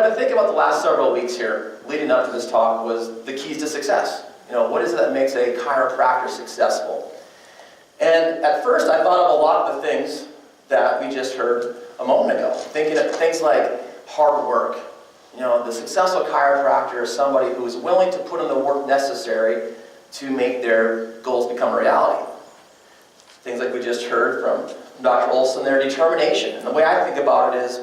I've been thinking about the last several weeks here, leading up to this talk, was the keys to success. What is it that makes a chiropractor successful? And at first, I thought of a lot of the things that we just heard a moment ago, thinking of things like hard work. The successful chiropractor is somebody who is willing to put in the work necessary to make their goals become a reality. Things like we just heard from Dr. Olson, their determination. And the way I think about it is,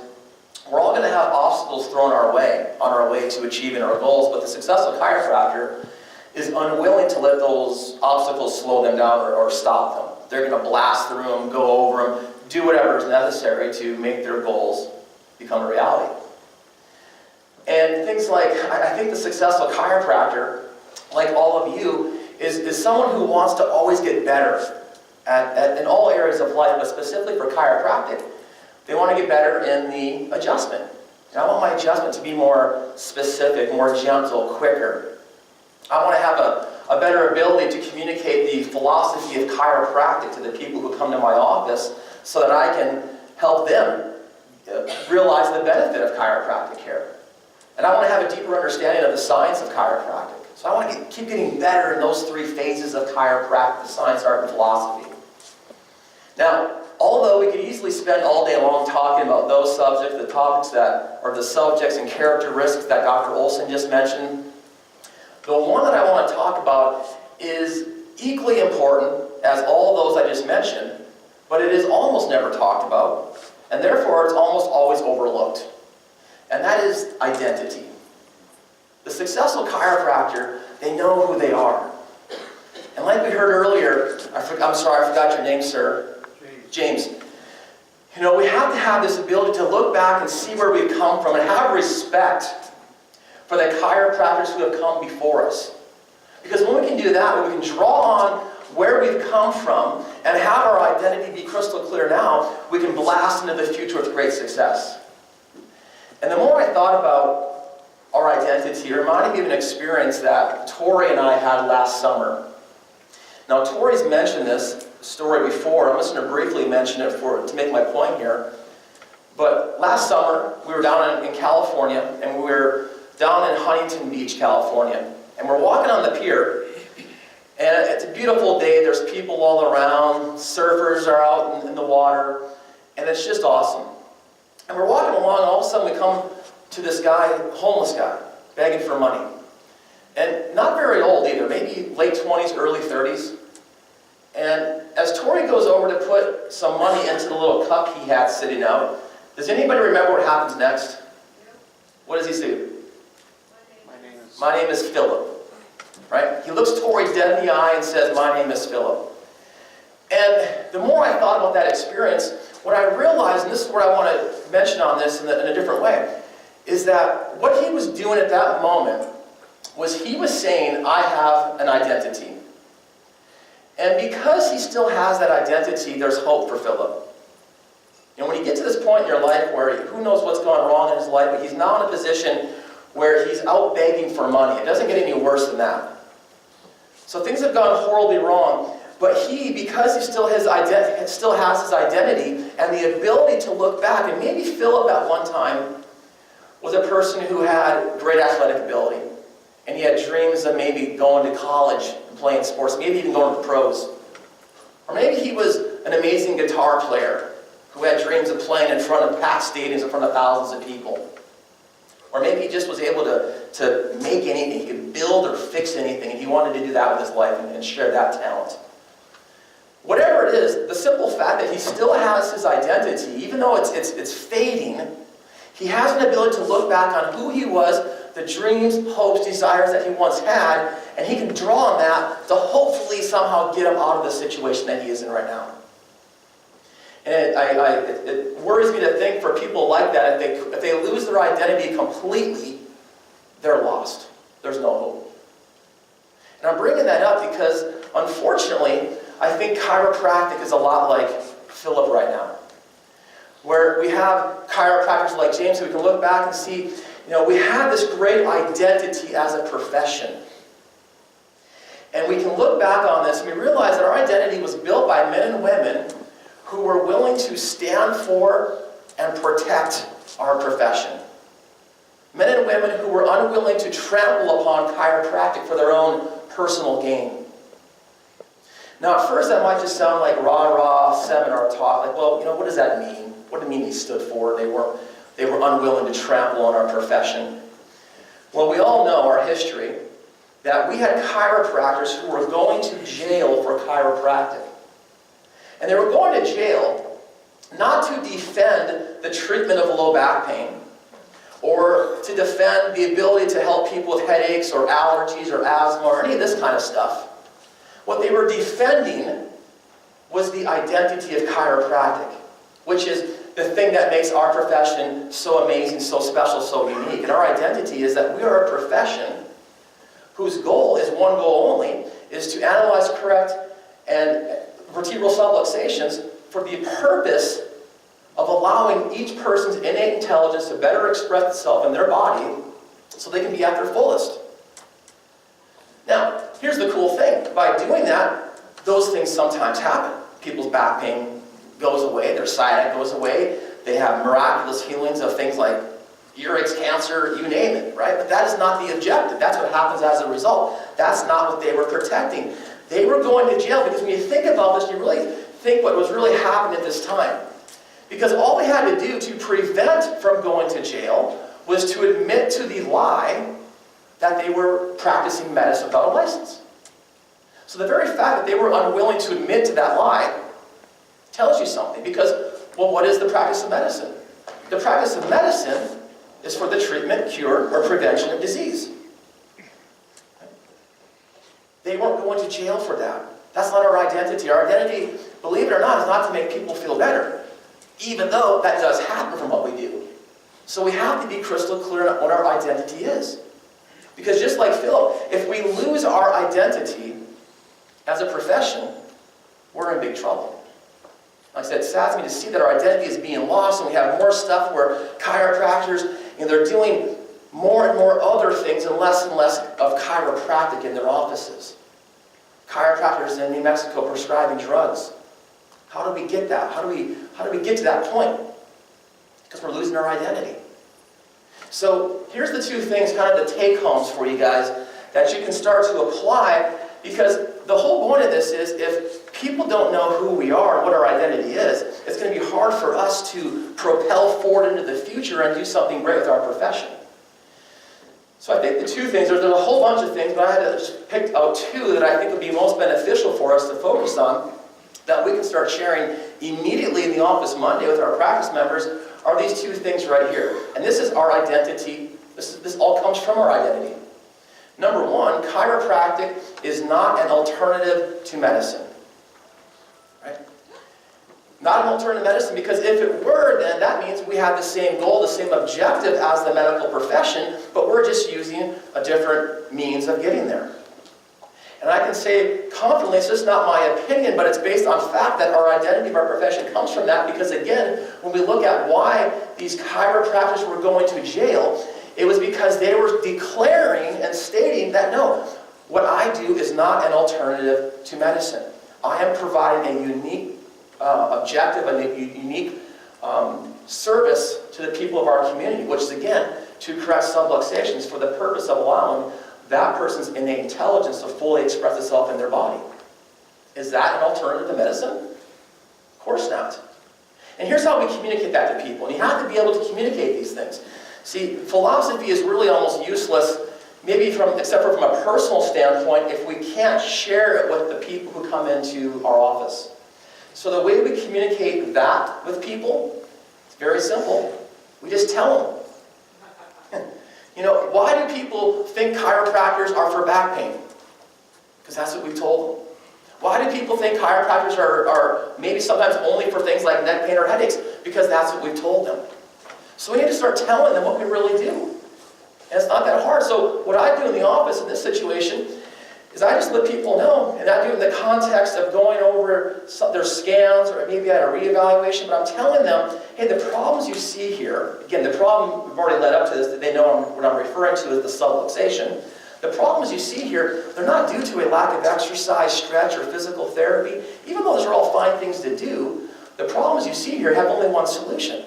we're all going to have obstacles thrown our way on our way to achieving our goals, but the successful chiropractor is unwilling to let those obstacles slow them down or stop them. They're going to blast through them, go over them, do whatever is necessary to make their goals become a reality. And things like, I think the successful chiropractor, like all of you, is someone who wants to always get better in all areas of life, but specifically for chiropractic. They want to get better in the adjustment. And I want my adjustment to be more specific, more gentle, quicker. I want to have a better ability to communicate the philosophy of chiropractic to the people who come to my office so that I can help them realize the benefit of chiropractic care. And I want to have a deeper understanding of the science of chiropractic. So I want to keep getting better in those three phases of chiropractic: the science, art, and philosophy. Now, although we could easily spend all day long talking about those subjects, the topics that are the subjects and characteristics that Dr. Olson just mentioned, the one that I want to talk about is equally important as all those I just mentioned, but it is almost never talked about, and therefore it's almost always overlooked. And that is identity. The successful chiropractor, they know who they are. And like we heard earlier, I'm sorry, I forgot your name, sir. James. We have to have this ability to look back and see where we've come from and have respect for the chiropractors who have come before us. Because when we can do that, when we can draw on where we've come from and have our identity be crystal clear now, we can blast into the future with great success. And the more I thought about our identity, it reminded me of an experience that Tori and I had last summer. Now, Tori's mentioned this story before. I'm just going to briefly mention it to make my point here. But last summer, we were down in California, and we were down in Huntington Beach, California. And we're walking on the pier, and it's a beautiful day. There's people all around. Surfers are out in the water, and it's just awesome. And we're walking along, and all of a sudden we come to this guy, homeless guy, begging for money. And not very old either, maybe late 20s, early 30s. And as Tori goes over to put some money into the little cup he had sitting out, does anybody remember what happens next? What does he say? My name is Philip. Right? He looks Tori dead in the eye and says, "My name is Philip." And the more I thought about that experience, what I realized, and this is where I want to mention on this in a different way, is that what he was doing at that moment was he was saying, "I have an identity." And because he still has that identity, there's hope for Philip. When you get to this point in your life where who knows what's gone wrong in his life, but he's now in a position where he's out begging for money. It doesn't get any worse than that. So things have gone horribly wrong, but he, because he still has his identity and the ability to look back, and maybe Philip at one time was a person who had great athletic ability, and he had dreams of maybe going to college and playing sports, maybe even going to the pros. Or maybe he was an amazing guitar player who had dreams of playing in front of packed stadiums in front of thousands of people. Or maybe he just was able to make anything, he could build or fix anything, and he wanted to do that with his life and share that talent. Whatever it is, the simple fact that he still has his identity, even though it's fading, he has an ability to look back on who he was, the dreams, hopes, desires that he once had, and he can draw on that to hopefully somehow get him out of the situation that he is in right now. And it worries me to think for people like that, if they lose their identity completely, they're lost. There's no hope. And I'm bringing that up because, unfortunately, I think chiropractic is a lot like Philip right now, where we have chiropractors like James who we can look back and see, we have this great identity as a profession. And we can look back on this and we realize that our identity was built by men and women who were willing to stand for and protect our profession. women who were unwilling to trample upon chiropractic for their own personal gain. Now, at first, that might just sound like rah-rah seminar talk. Like, well, what does that mean? What do you mean they stood for? They were unwilling to trample on our profession. Well, we all know our history, that we had chiropractors who were going to jail for chiropractic. And they were going to jail not to defend the treatment of low back pain, or to defend the ability to help people with headaches or allergies or asthma or any of this kind of stuff. What they were defending was the identity of chiropractic, which is the thing that makes our profession so amazing, so special, so unique. And our identity is that we are a profession whose goal is one goal only, is to analyze, correct, and vertebral subluxations for the purpose of allowing each person's innate intelligence to better express itself in their body so they can be at their fullest. Now, here's the cool thing. By doing that, those things sometimes happen. People's back pain goes away, their sciatica goes away, they have miraculous healings of things like earaches, cancer, you name it, right? But that is not the objective. That's what happens as a result. That's not what they were protecting. They were going to jail because when you think about this, you really think what was really happening at this time. Because all they had to do to prevent from going to jail was to admit to the lie that they were practicing medicine without a license. So the very fact that they were unwilling to admit to that lie tells you something. Because, well, what is the practice of medicine? The practice of medicine is for the treatment, cure, or prevention of disease. They weren't going to jail for that. That's not our identity. Our identity, believe it or not, is not to make people feel better, even though that does happen from what we do. So we have to be crystal clear on what our identity is. Because just like Philip, if we lose our identity as a profession, we're in big trouble. Like I said, it saddens me to see that our identity is being lost, and we have more stuff where chiropractors, they're doing more and more other things and less of chiropractic in their offices. Chiropractors in New Mexico prescribing drugs. How do we get that? How do we get to that point? Because we're losing our identity. So here's the two things, kind of the take-homes for you guys that you can start to apply, because the whole point of this is if people don't know who we are and what our identity is, it's going to be hard for us to propel forward into the future and do something great with our profession. So I think the two things, there's a whole bunch of things, but I had to just pick out two that I think would be most beneficial for us to focus on, that we can start sharing immediately in the office Monday with our practice members, are these two things right here. And this is our identity. This all comes from our identity. Number one, chiropractic is not an alternative to medicine. Right? Not an alternative medicine, because if it were, then that means we have the same goal, the same objective as the medical profession, but we're just using a different means of getting there. And I can say confidently, it's just not my opinion, but it's based on fact that our identity of our profession comes from that, because again, when we look at why these chiropractors were going to jail, it was because they were declaring and stating that no, what I do is not an alternative to medicine. I am providing a unique objective, a unique service to the people of our community, which is again, to correct subluxations for the purpose of allowing that person's innate intelligence to fully express itself in their body. Is that an alternative to medicine? Of course not. And here's how we communicate that to people. And you have to be able to communicate these things. See, philosophy is really almost useless, maybe except for from a personal standpoint, if we can't share it with the people who come into our office. So the way we communicate that with people, it's very simple. We just tell them. Why do people think chiropractors are for back pain? Because that's what we've told them. Why do people think chiropractors are maybe sometimes only for things like neck pain or headaches? Because that's what we've told them. So we need to start telling them what we really do. And it's not that hard. So what I do in the office in this situation is I just let people know, and I do it in the context of going over their scans, or maybe at a reevaluation, but I'm telling them, hey, the problems you see here, again, the problem, we've already led up to this, that they know what I'm referring to as the subluxation. The problems you see here, they're not due to a lack of exercise, stretch, or physical therapy. Even though those are all fine things to do, the problems you see here have only one solution.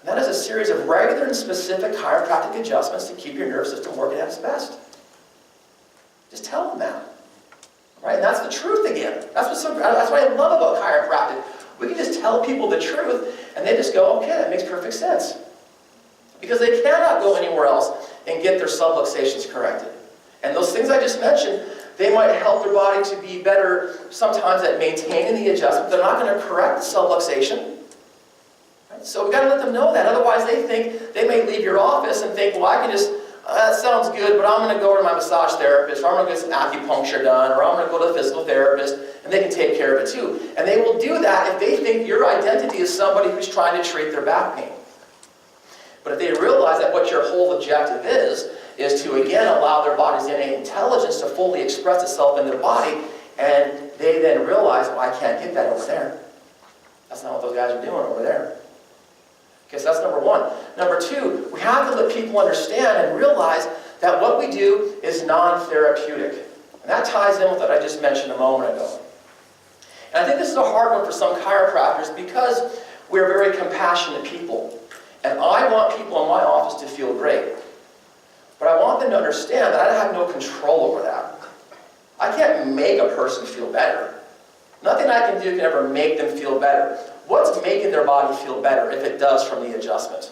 And that is a series of regular and specific chiropractic adjustments to keep your nervous system working at its best. Just tell them that. Right? And that's the truth again. That's what I love about chiropractic. We can just tell people the truth, and they just go, okay, that makes perfect sense. Because they cannot go anywhere else and get their subluxations corrected. And those things I just mentioned, they might help their body to be better sometimes at maintaining the adjustment. They're not going to correct the subluxation. Right? So we've got to let them know that. Otherwise, they may leave your office and think, well, I can just, that sounds good, but I'm going to go to my massage therapist, or I'm going to get some acupuncture done, or I'm going to go to the physical therapist, and they can take care of it too. And they will do that if they think your identity is somebody who's trying to treat their back pain. But if they realize that what your whole objective is to, again, allow their body's innate intelligence to fully express itself in their body, and they then realize, well, I can't get that over there. That's not what those guys are doing over there. Okay, so that's number one. Number two, we have to let people understand and realize that what we do is non-therapeutic. And that ties in with what I just mentioned a moment ago. And I think this is a hard one for some chiropractors because we're very compassionate people. And I want people in my office to feel great. But I want them to understand that I have no control over that. I can't make a person feel better. Nothing I can do can ever make them feel better. What's making their body feel better if it does from the adjustment?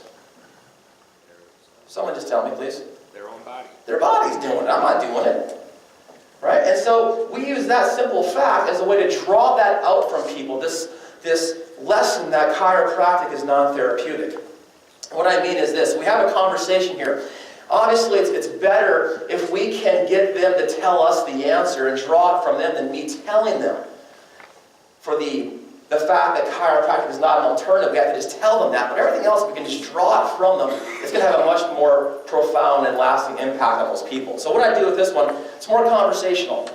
Someone just tell me, please. Their own body. Their body's doing it. I'm not doing it. Right? And so we use that simple fact as a way to draw that out from people, this lesson that chiropractic is non-therapeutic. What I mean is this. We have a conversation here. Obviously, it's better if we can get them to tell us the answer and draw it from them than me telling them. For the fact that chiropractic is not an alternative, we have to just tell them that. But everything else, we can just draw it from them. It's going to have a much more profound and lasting impact on those people. So what I do with this one, it's more conversational.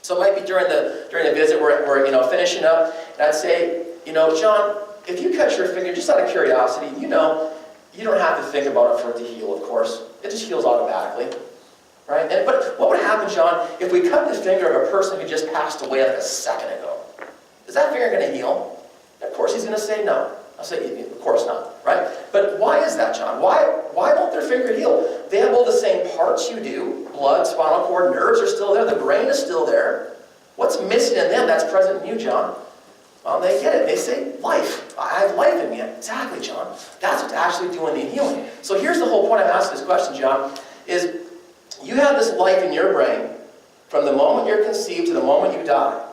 So it might be during the visit we're finishing up, and I'd say, John, if you cut your finger, just out of curiosity, you don't have to think about it for it to heal, of course. It just heals automatically. Right? But what would happen, John, if we cut the finger of a person who just passed away like a second ago? Is that finger going to heal? Of course he's going to say no. I'll say, of course not. Right? But why is that, John? Why won't their finger heal? They have all the same parts you do. Blood, spinal cord, nerves are still there. The brain is still there. What's missing in them that's present in you, John? Well, they get it. They say, life. I have life in me. Exactly, John. That's what's actually doing the healing. So here's the whole point I'm asking this question, John, is you have this life in your brain from the moment you're conceived to the moment you die.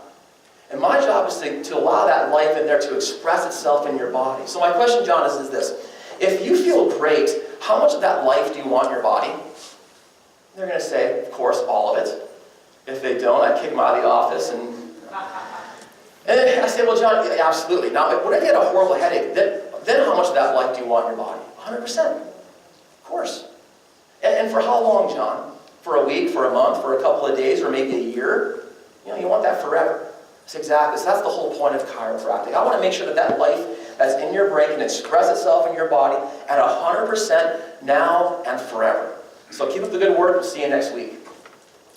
And my job is to allow that life in there to express itself in your body. So my question, John, is this. If you feel great, how much of that life do you want in your body? They're going to say, of course, all of it. If they don't, I kick them out of the office and I say, well, John, yeah, absolutely. Now, when I get a horrible headache, then how much of that life do you want in your body? 100%. Of course. And for how long, John? For a week, for a month, for a couple of days, or maybe a year? You want that forever. That's exactly. So that's the whole point of chiropractic. I want to make sure that life that's in your brain can express itself in your body at 100% now and forever. So keep up the good work. We'll see you next week.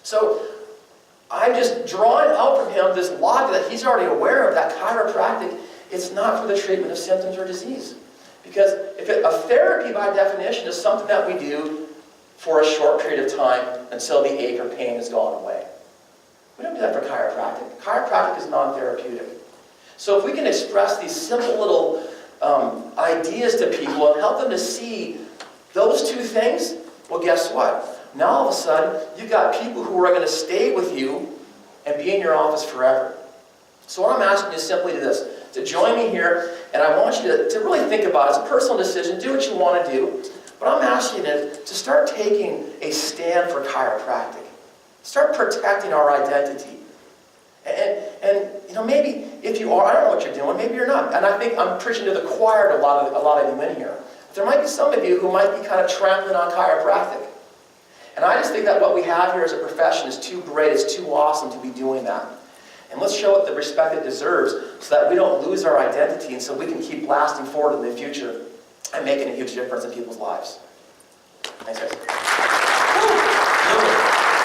So I'm just drawing out from him this logic that he's already aware of, that chiropractic, it's not for the treatment of symptoms or disease. Because a therapy, by definition, is something that we do for a short period of time until the ache or pain has gone away. We don't do that for chiropractic. Chiropractic is non-therapeutic. So if we can express these simple little ideas to people and help them to see those two things, well, guess what? Now all of a sudden, you've got people who are going to stay with you and be in your office forever. So what I'm asking you is simply to join me here, and I want you to really think about it. It's a personal decision. Do what you want to do. But I'm asking you to start taking a stand for chiropractic. Start protecting our identity. And maybe if you are, I don't know what you're doing, maybe you're not. And I think I'm preaching to the choir to a lot of you in here. But there might be some of you who might be kind of trampling on chiropractic. And I just think that what we have here as a profession is too great, it's too awesome to be doing that. And let's show it the respect it deserves so that we don't lose our identity and so we can keep lasting forward in the future and making a huge difference in people's lives. Thanks, guys.